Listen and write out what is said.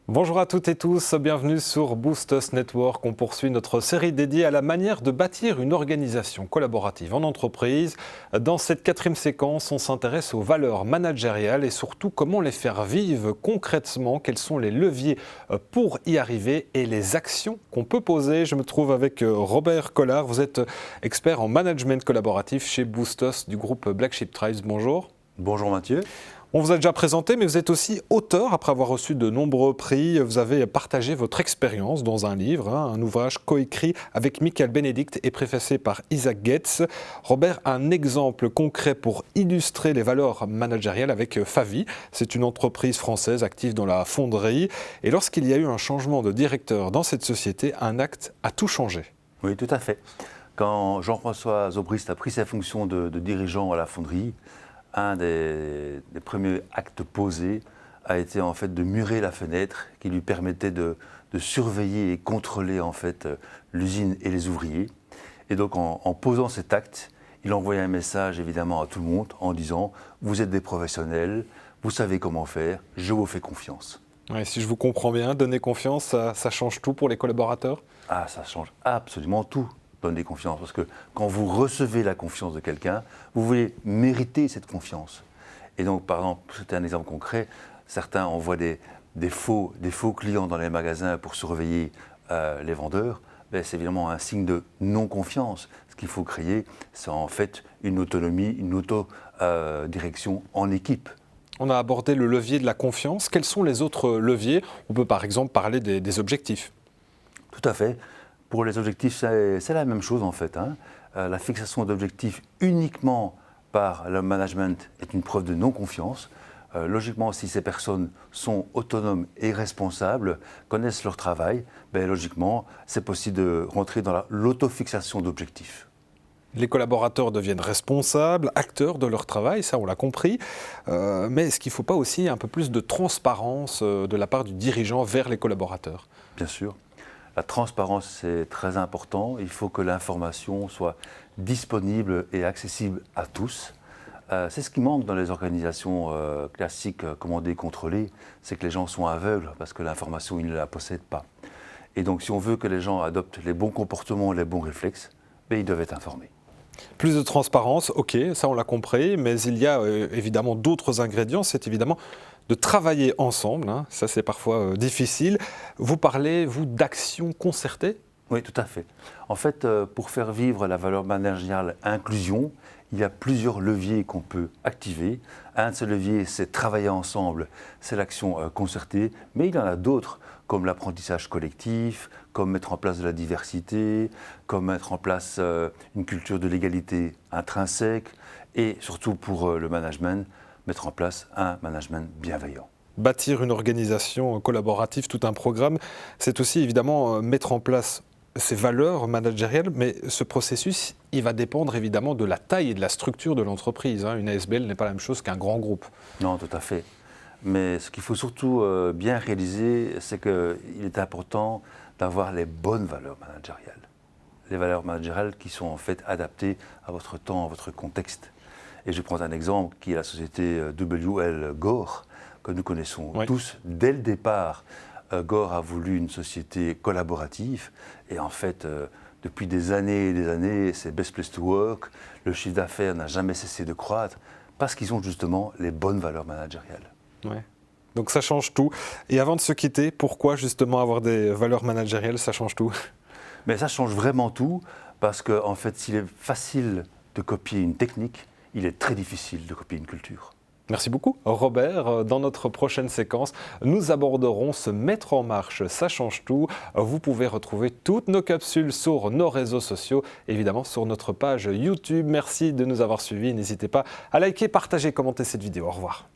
Bonjour à toutes et tous, bienvenue sur Boost Us Network. On poursuit notre série dédiée à la manière de bâtir une organisation collaborative en entreprise. Dans cette quatrième séquence, on s'intéresse aux valeurs managériales et surtout comment les faire vivre concrètement, quels sont les leviers pour y arriver et les actions qu'on peut poser. Je me trouve avec Robert Collard, vous êtes expert en management collaboratif chez Boost Us du groupe Black Sheep Tribes. Bonjour. Bonjour Mathieu. On vous a déjà présenté, mais vous êtes aussi auteur. Après avoir reçu de nombreux prix, vous avez partagé votre expérience dans un livre, un ouvrage coécrit avec Michael Benedict et préfacé par Isaac Getz. Robert, un exemple concret pour illustrer les valeurs managériales avec Favi. C'est une entreprise française active dans la fonderie. Et lorsqu'il y a eu un changement de directeur dans cette société, un acte a tout changé. Oui, tout à fait. Quand Jean-François Zobrist a pris ses fonctions de dirigeant à la fonderie, un des premiers actes posés a été en fait de murer la fenêtre qui lui permettait de surveiller et contrôler en fait l'usine et les ouvriers. Et donc en posant cet acte, il envoyait un message évidemment à tout le monde en disant « Vous êtes des professionnels, vous savez comment faire, je vous fais confiance ». Ouais, si je vous comprends bien, donner confiance, ça change tout pour les collaborateurs ? Ah, ça change absolument tout. Donner confiance, parce que quand vous recevez la confiance de quelqu'un, vous voulez mériter cette confiance. Et donc, par exemple, c'était un exemple concret, certains envoient des faux clients dans les magasins pour surveiller les vendeurs. Ben, c'est évidemment un signe de non-confiance. Ce qu'il faut créer, c'est en fait une autonomie, une auto-direction en équipe. On a abordé le levier de la confiance. Quels sont les autres leviers ? On peut par exemple parler des objectifs. Tout à fait. Pour les objectifs, c'est la même chose en fait. La fixation d'objectifs uniquement par le management est une preuve de non-confiance. Logiquement, si ces personnes sont autonomes et responsables, connaissent leur travail, ben, logiquement, c'est possible de rentrer dans l'autofixation d'objectifs. Les collaborateurs deviennent responsables, acteurs de leur travail, ça on l'a compris. Mais est-ce qu'il ne faut pas aussi un peu plus de transparence de la part du dirigeant vers les collaborateurs ? Bien sûr. La transparence, c'est très important. Il faut que l'information soit disponible et accessible à tous. C'est ce qui manque dans les organisations classiques, commandées, contrôlées, c'est que les gens sont aveugles parce que l'information, ils ne la possèdent pas. Et donc, si on veut que les gens adoptent les bons comportements, les bons réflexes, ben, ils doivent être informés. Plus de transparence, ok, ça on l'a compris, mais il y a évidemment d'autres ingrédients, c'est évidemment de travailler ensemble, ça c'est parfois difficile. Vous parlez, vous, d'actions concertées ? Oui, tout à fait. En fait, pour faire vivre la valeur managériale inclusion, il y a plusieurs leviers qu'on peut activer. Un de ces leviers, c'est travailler ensemble, c'est l'action concertée, mais il y en a d'autres, comme l'apprentissage collectif, comme mettre en place de la diversité, comme mettre en place une culture de l'égalité intrinsèque, et surtout pour le management, mettre en place un management bienveillant. Bâtir une organisation collaborative, tout un programme, c'est aussi évidemment mettre en place ces valeurs managériales, mais ce processus, il va dépendre évidemment de la taille et de la structure de l'entreprise. Une ASBL n'est pas la même chose qu'un grand groupe. Non, tout à fait. Mais ce qu'il faut surtout bien réaliser, c'est qu'il est important d'avoir les bonnes valeurs managériales. Les valeurs managériales qui sont en fait adaptées à votre temps, à votre contexte. Et je prends un exemple qui est la société WL Gore, que nous connaissons tous. Dès le départ, Gore a voulu une société collaborative. Et en fait, depuis des années, c'est Best Place to Work. Le chiffre d'affaires n'a jamais cessé de croître parce qu'ils ont justement les bonnes valeurs managériales. Ouais. Donc ça change tout. Et avant de se quitter, pourquoi justement avoir des valeurs managériales, ça change tout ? Mais ça change vraiment tout parce qu'en fait, s'il est facile de copier une technique, il est très difficile de copier une culture. Merci beaucoup, Robert. Dans notre prochaine séquence, nous aborderons se mettre en marche, ça change tout. Vous pouvez retrouver toutes nos capsules sur nos réseaux sociaux, évidemment sur notre page YouTube. Merci de nous avoir suivis. N'hésitez pas à liker, partager, commenter cette vidéo. Au revoir.